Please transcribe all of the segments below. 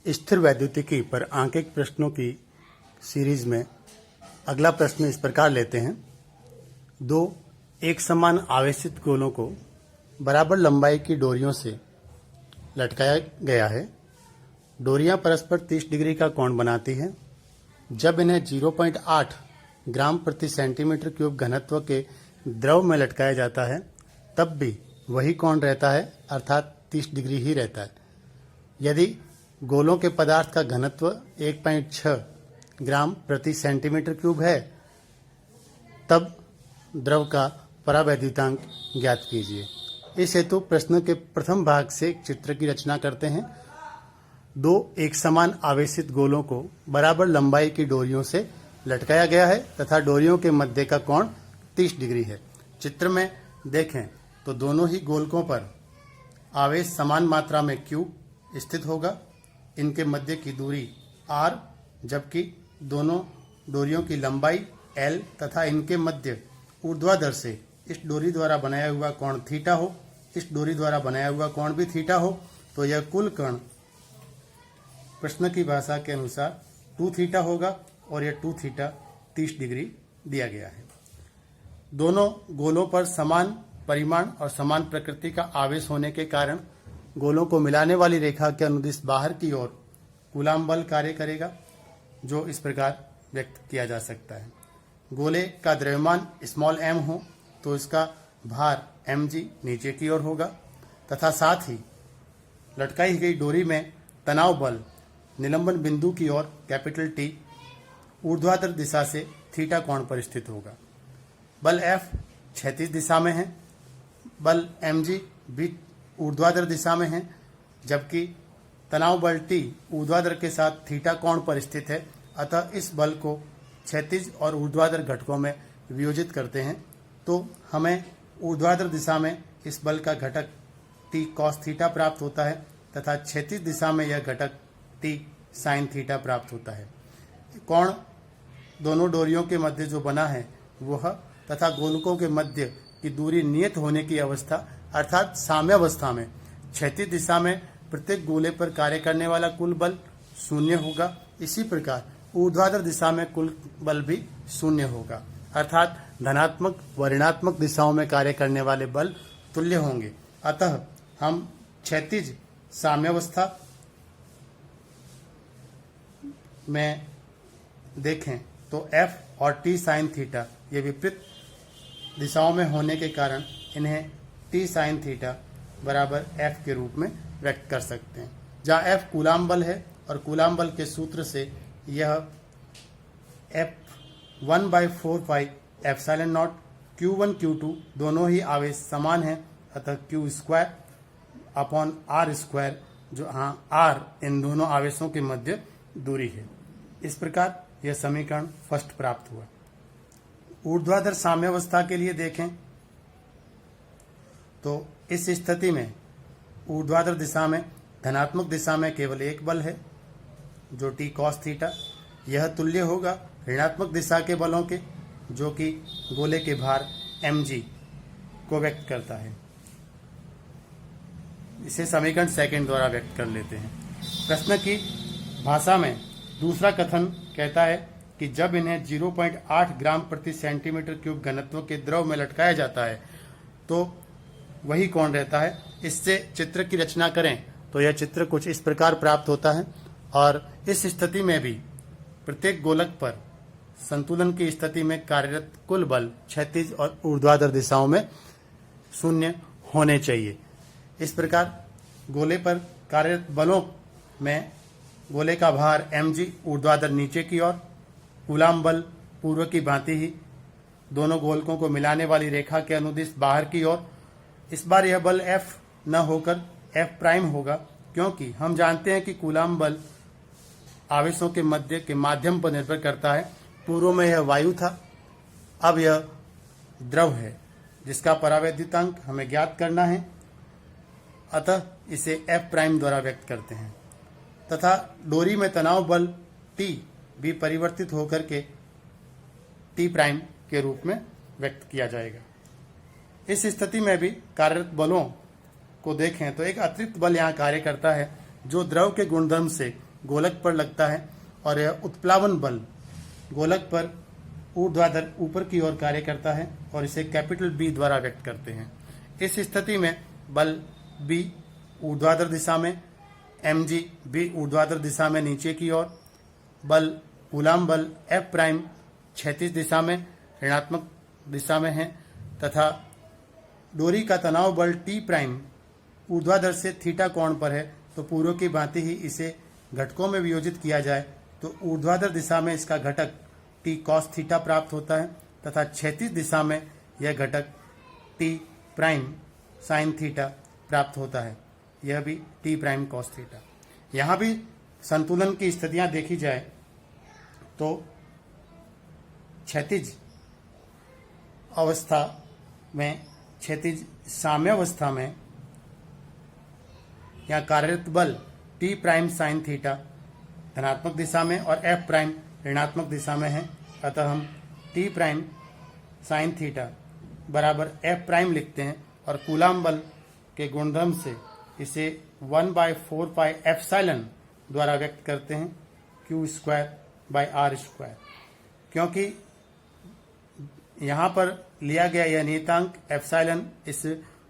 स्थिर वैद्युतिकी पर आंकिक प्रश्नों की सीरीज में अगला प्रश्न इस प्रकार लेते हैं। दो एक समान आवेशित गोलों को बराबर लंबाई की डोरियों से लटकाया गया है। डोरियां परस्पर 30 डिग्री का कोण बनाती हैं। जब इन्हें 0.8 ग्राम प्रति सेंटीमीटर क्यूब घनत्व के द्रव में लटकाया जाता है तब भी वही कोण रहता है, अर्थात 30 डिग्री ही रहता है। यदि गोलों के पदार्थ का घनत्व 1.6 ग्राम प्रति सेंटीमीटर क्यूब है तब द्रव का परावैद्युतांक ज्ञात कीजिए। इस हेतु प्रश्न के प्रथम भाग से एक चित्र की रचना करते हैं। दो एक समान आवेशित गोलों को बराबर लंबाई की डोरियों से लटकाया गया है तथा डोरियों के मध्य का कोण 30 डिग्री है। चित्र में देखें तो दोनों ही गोलकों पर आवेश समान मात्रा में Q स्थित होगा। इनके मध्य की दूरी R, जबकि दोनों डोरियों की लंबाई L तथा इनके मध्य ऊर्ध्वाधर से इस डोरी द्वारा बनाया हुआ कोण थीटा हो, इस डोरी द्वारा बनाया हुआ कोण भी थीटा हो, तो यह कुल कोण प्रश्न की भाषा के अनुसार 2 थीटा होगा और यह 2 थीटा 30 डिग्री दिया गया है। दोनों गोलों पर समान परिमाण और समान प्रकृति का आवेश होने के कारण गोलों को मिलाने वाली रेखा के अनुदिश बाहर की ओर कूलाम बल कार्य करेगा, जो इस प्रकार व्यक्त किया जा सकता है। गोले का द्रव्यमान स्मॉल m हो तो इसका भार mg नीचे की ओर होगा तथा साथ ही लटकाई गई डोरी में तनाव बल निलंबन बिंदु की ओर कैपिटल T ऊर्ध्वाधर दिशा से थीटा कोण पर स्थित होगा। बल F क्षैतिज दिशा में है, बल mg भी ऊर्ध्वाधर दिशा में है, जबकि तनाव बल T ऊर्ध्वाधर के साथ थीटा कोण पर स्थित है। अतः इस बल को क्षैतिज और ऊर्ध्वाधर घटकों में वियोजित करते हैं तो हमें ऊर्ध्वाधर दिशा में इस बल का घटक T cos थीटा प्राप्त होता है तथा क्षैतिज दिशा में यह घटक T sin थीटा प्राप्त होता है। कोण दोनों डोरियों के मध्य जो बना है वह तथा गोलकों के मध्य की दूरी नियत होने की अवस्था अर्थात साम्यावस्था में क्षैतिज दिशा में प्रत्येक गोले पर कार्य करने वाला कुल बल 0 होगा। इसी प्रकार ऊर्ध्वाधर दिशा में कुल बल भी 0 होगा, अर्थात धनात्मक व ऋणात्मक दिशाओं में कार्य करने वाले बल तुल्य होंगे। अतः हम क्षैतिज साम्यावस्था में देखें तो F और T sin थीटा ये विपरीत दिशाओं में होने के कारण इन्हें T sin थीटा बराबर F के रूप में व्यक्त कर सकते हैं। जहाँ F कूलाम बल है और कूलाम बल के सूत्र से यह F 1/4 pi epsilon not Q1 Q2 दोनों ही आवेश समान हैं, अतः Q square upon R square, जो हाँ R इन दोनों आवेशों के मध्य दूरी है। इस प्रकार यह समीकरण फर्स्ट प्राप्त हुआ। ऊर्ध्वाधर साम्यावस्था के लिए देखें तो इस स्थिति में ऊर्ध्वाधर दिशा में धनात्मक दिशा में केवल एक बल है जो T cos थीटा, यह तुल्य होगा ऋणात्मक दिशा के बलों के जो कि गोले के भार mg को व्यक्त करता है। इसे समीकरण सेकंड द्वारा व्यक्त कर लेते हैं। प्रश्न की भाषा में दूसरा कथन कहता है कि जब इन्हें 0.8 ग्राम प्रति सेंटीमीटर क्यूब घनत्व के द्रव में लटकाया जाता है तो वही कोण रहता है। इससे चित्र की रचना करें तो यह चित्र कुछ इस प्रकार प्राप्त होता है और इस स्थिति में भी प्रत्येक गोलक पर संतुलन की स्थिति में कार्यरत कुल बल क्षैतिज और ऊर्ध्वाधर दिशाओं में 0 होने चाहिए। इस प्रकार गोले पर कार्यरत बलों में गोले का भार mg ऊर्ध्वाधर नीचे की ओर, कूलाम बल पूर्व की भांति ही दोनों गोलकों को मिलाने वाली रेखा के अनुदिश बाहर की ओर। इस बार यह बल F न होकर F प्राइम होगा, क्योंकि हम जानते हैं कि कूलाम बल आवेशों के मध्य के माध्यम पर निर्भर करता है। पूर्व में यह वायु था, अब यह द्रव है जिसका परावैद्युतांक हमें ज्ञात करना है, अतः इसे F प्राइम द्वारा व्यक्त करते हैं तथा डोरी में तनाव बल T भी परिवर्तित होकर के T प्राइम के रूप में व्यक्त किया जाएगा। इस स्थिति में भी कार्यरत बलों को देखें तो एक अतिरिक्त बल यहाँ कार्य करता है जो द्रव के गुणधर्म से गोलक पर लगता है और यह उत्प्लावन बल गोलक पर ऊर्ध्वाधर ऊपर की ओर कार्य करता है और इसे कैपिटल बी द्वारा व्यक्त करते हैं। इस स्थिति में बल बी ऊर्ध्वाधर दिशा में, mg भी ऊर्ध्वाधर दिशा में नीचे की ओर, बल कूलाम बल F प्राइम क्षैतिज दिशा में ऋणात्मक दिशा में है तथा डोरी का तनाव बल T प्राइम ऊर्ध्वाधर से थीटा कोण पर है। तो पूर्व की भांति ही इसे घटकों में वियोजित किया जाए तो ऊर्ध्वाधर दिशा में इसका घटक T cos थीटा प्राप्त होता है तथा क्षैतिज दिशा में यह घटक T प्राइम साइन थीटा प्राप्त होता है, यह भी T प्राइम कॉस थीटा। यहाँ भी संतुलन की स्थितियां देखी जाए तो क्षैतिज अवस्था में, क्षैतिज साम्यावस्था में यहाँ कार्यरत बल T प्राइम साइन थीटा धनात्मक दिशा में और F प्राइम ऋणात्मक दिशा में है। अतः हम T प्राइम साइन थीटा बराबर F प्राइम लिखते हैं और कूलाम बल के गुणधर्म से इसे 1/4 पाई एप्सिलॉन द्वारा व्यक्त करते हैं Q²/R², क्योंकि यहाँ पर लिया गया यह नियतांक एप्सिलॉन इस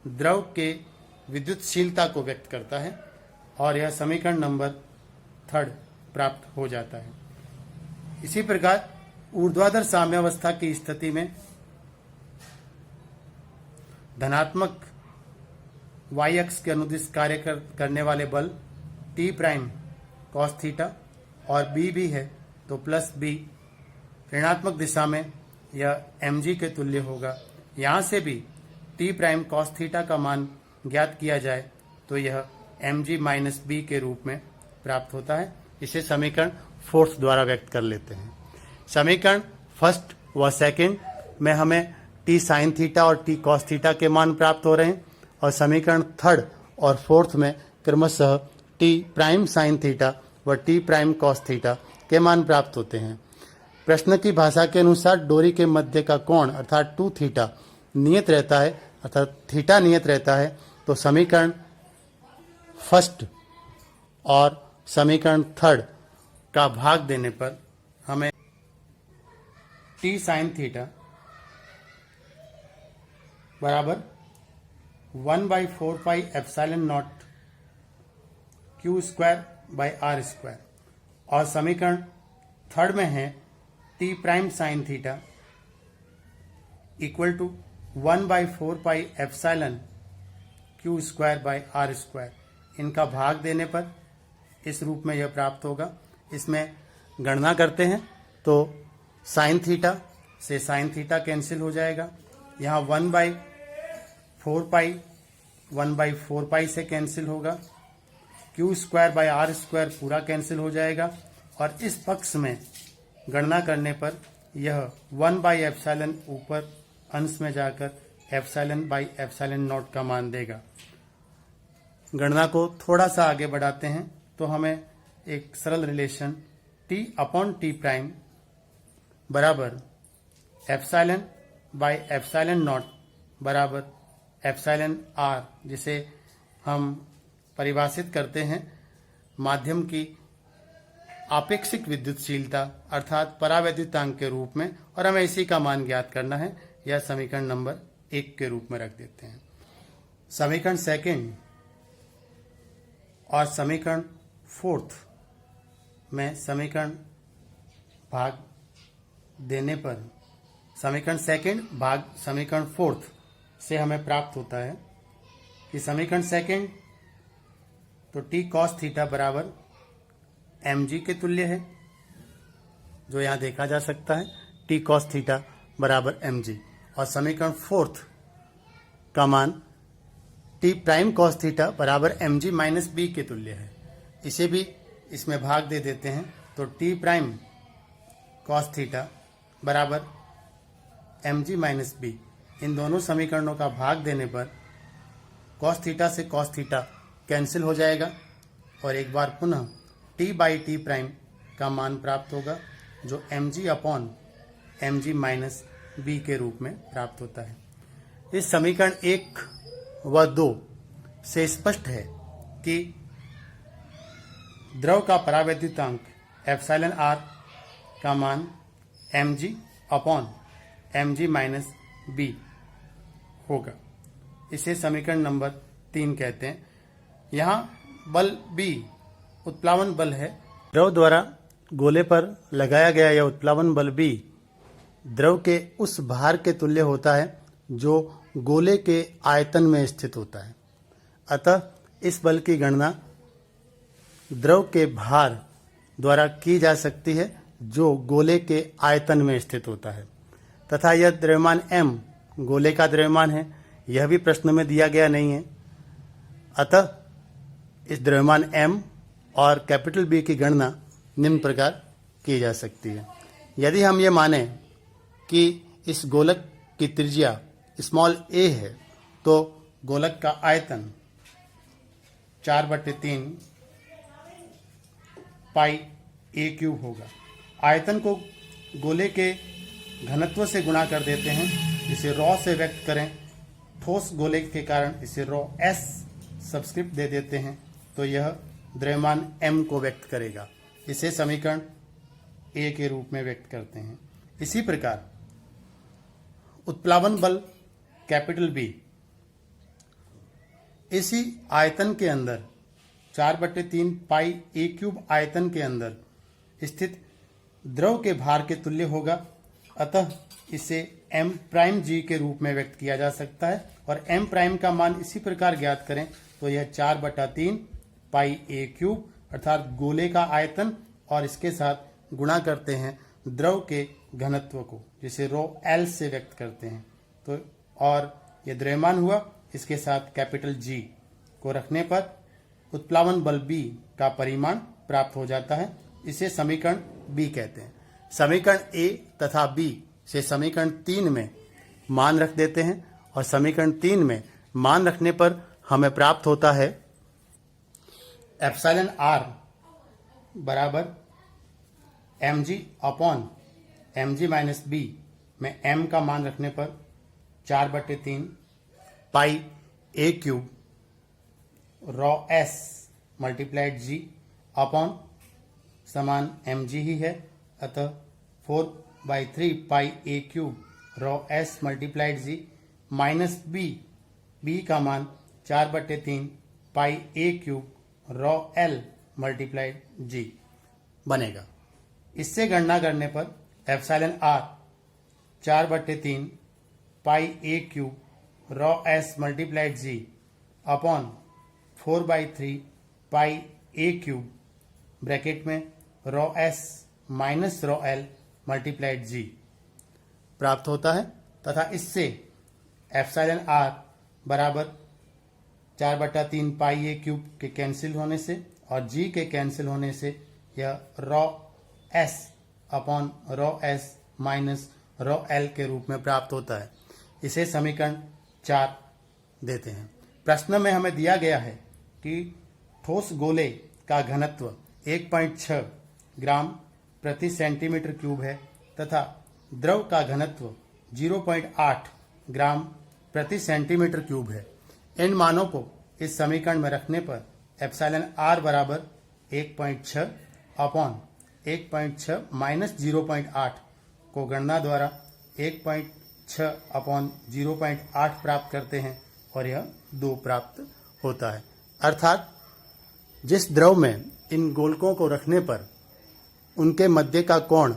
द्रव के विद्युतशीलता को व्यक्त करता है और यह समीकरण नंबर 3 प्राप्त हो जाता है। इसी प्रकार ऊर्ध्वाधर साम्यावस्था की स्थिति में धनात्मक y अक्ष के अनुदिश कार्य करने वाले बल T प्राइम कॉस थीटा और B भी है तो प्लस B ऋणात्मक दिशा में यह mg के तुल्य होगा। यहाँ से भी T प्राइम कॉस थीटा का मान ज्ञात किया जाए तो यह mg माइनस b के रूप में प्राप्त होता है। इसे समीकरण 4 द्वारा व्यक्त कर लेते हैं। समीकरण 1 व 2 में हमें T साइन थीटा और T कॉस थीटा के मान प्राप्त हो रहे हैं और समीकरण 3 और 4 में क्रमशः T प्राइम साइन थीटा व T प्राइम कॉस थीटा के मान प्राप्त होते हैं। प्रश्न की भाषा के अनुसार डोरी के मध्य का कोण अर्थात 2 थीटा नियत रहता है, अर्थात थीटा नियत रहता है। तो समीकरण 1 और समीकरण 3 का भाग देने पर हमें T साइन थीटा बराबर 1/4 पाई एप्सिलॉन नॉट Q²/R² और समीकरण 3 में है T prime sine theta equal to 1/4 pi epsilon Q²/R²। इनका भाग देने पर इस रूप में यह प्राप्त होगा। इसमें गणना करते हैं तो साइन थीटा से साइन थीटा कैंसिल हो जाएगा। यहाँ 1/4 पाई से कैंसिल होगा। Q²/R² पूरा कैंसिल हो जाएगा और इस पक्ष में गणना करने पर यह 1/एप्सिलॉन ऊपर अंश में जाकर एप्सिलॉन/एप्सिलॉन नॉट का मान देगा। गणना को थोड़ा सा आगे बढ़ाते हैं तो हमें एक सरल रिलेशन T/T प्राइम बराबर एप्सिलॉन/एप्सिलॉन नॉट बराबर एप्सिलॉन R, जिसे हम परिभाषित करते हैं माध्यम की आपेक्षिक विद्युतशीलता अर्थात परावैद्युतांक के रूप में, और हमें इसी का मान ज्ञात करना है। यह समीकरण नंबर 1 के रूप में रख देते हैं। समीकरण 2 और समीकरण 4 में समीकरण भाग देने पर समीकरण 2 भाग समीकरण 4 से हमें प्राप्त होता है कि समीकरण 2 तो T cos थीटा बराबर mg के तुल्य है, जो यहाँ देखा जा सकता है T cos थीटा बराबर mg, और समीकरण 4 का मान T प्राइम cos थीटा बराबर mg माइनस b के तुल्य है। इसे भी इसमें भाग दे देते हैं तो T प्राइम cos थीटा बराबर mg माइनस b। इन दोनों समीकरणों का भाग देने पर cos थीटा से cos थीटा कैंसिल हो जाएगा और एक बार पुनः T/T प्राइम का मान प्राप्त होगा, जो mg/mg माइनस b के रूप में प्राप्त होता है। इस समीकरण 1 व 2 से स्पष्ट है कि द्रव का परावैद्युतांक एप्सिलॉन आर का मान mg upon mg minus b होगा। इसे समीकरण नंबर 3 कहते हैं। यहाँ बल B उत्प्लावन बल है। द्रव द्वारा गोले पर लगाया गया यह उत्प्लावन बल B द्रव के उस भार के तुल्य होता है जो गोले के आयतन में स्थित होता है। अतः इस बल की गणना द्रव के भार द्वारा की जा सकती है जो गोले के आयतन में स्थित होता है, तथा यह द्रव्यमान m गोले का द्रव्यमान है। यह भी प्रश्न में दिया गया नहीं है। अतः इस द्रव्यमान m और कैपिटल B की गणना निम्न प्रकार की जा सकती है। यदि हम ये माने कि इस गोलक की त्रिज्या स्मॉल a है तो गोलक का आयतन 4/3 पाई a क्यूब होगा। आयतन को गोले के घनत्व से गुणा कर देते हैं, जिसे रॉ से व्यक्त करें। ठोस गोले के कारण इसे रॉ s सबस्क्रिप्ट दे देते हैं, तो यह द्रव्यमान m को व्यक्त करेगा। इसे समीकरण a के रूप में व्यक्त करते हैं। इसी प्रकार उत्प्लावन बल कैपिटल B इसी आयतन के अंदर 4/3 पाई a क्यूब आयतन के अंदर स्थित द्रव के भार के तुल्य होगा। अतः इसे m प्राइम g के रूप में व्यक्त किया जा सकता है, और m प्राइम का मान इसी प्रकार ज्ञात करें तो यह 4/3 पाई a क्यूब अर्थात गोले का आयतन और इसके साथ गुणा करते हैं द्रव के घनत्व को, जिसे रो L से व्यक्त करते हैं। तो और यह द्रव्यमान हुआ, इसके साथ कैपिटल G को रखने पर उत्प्लावन बल B का परिमाण प्राप्त हो जाता है। इसे समीकरण B कहते हैं। समीकरण A तथा B से समीकरण 3 में मान रख देते हैं, और समीकरण 3 में मान रखने पर हमें प्राप्त होता है एप्सिलॉन R बराबर mg upon mg minus b में m का मान रखने पर 4/3 पाई a cube raw s multiplied g upon समान mg ही है, अतः 4/3 पाई a cube raw s multiplied g minus b का मान 4/3 पाई a cube raw l multiplied g बनेगा। इससे गणना करने पर epsilon r 4/3 pi a cube raw s multiplied g upon 4/3 pi a cube bracket में raw s minus raw l multiplied g प्राप्त होता है, तथा इससे एप्सिलॉन r बराबर 4/3 पाई a क्यूब के कैंसिल होने से और g के कैंसिल होने से यह raw s upon raw s minus raw l के रूप में प्राप्त होता है। इसे समीकरण 4 देते हैं। प्रश्न में हमें दिया गया है कि ठोस गोले का घनत्व 1.6 ग्राम प्रति सेंटीमीटर क्यूब है तथा द्रव का घनत्व 0.8 ग्राम प्रति सेंटीमीटर क्यूब है। इन मानों को इस समीकरण में रखने पर एप्सिलॉन r बराबर 1.6 अपॉन 1.6 माइनस 0.8 को गणना द्वारा 1.6 अपॉन 0.8 प्राप्त करते हैं, और यह 2 प्राप्त होता है। अर्थात जिस द्रव में इन गोलकों को रखने पर उनके मध्य का कोण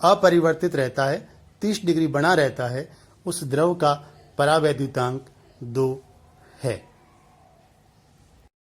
अपरिवर्तित रहता है, 30 डिग्री बना रहता है, उस द्रव का परावैद्युतांक 2 है।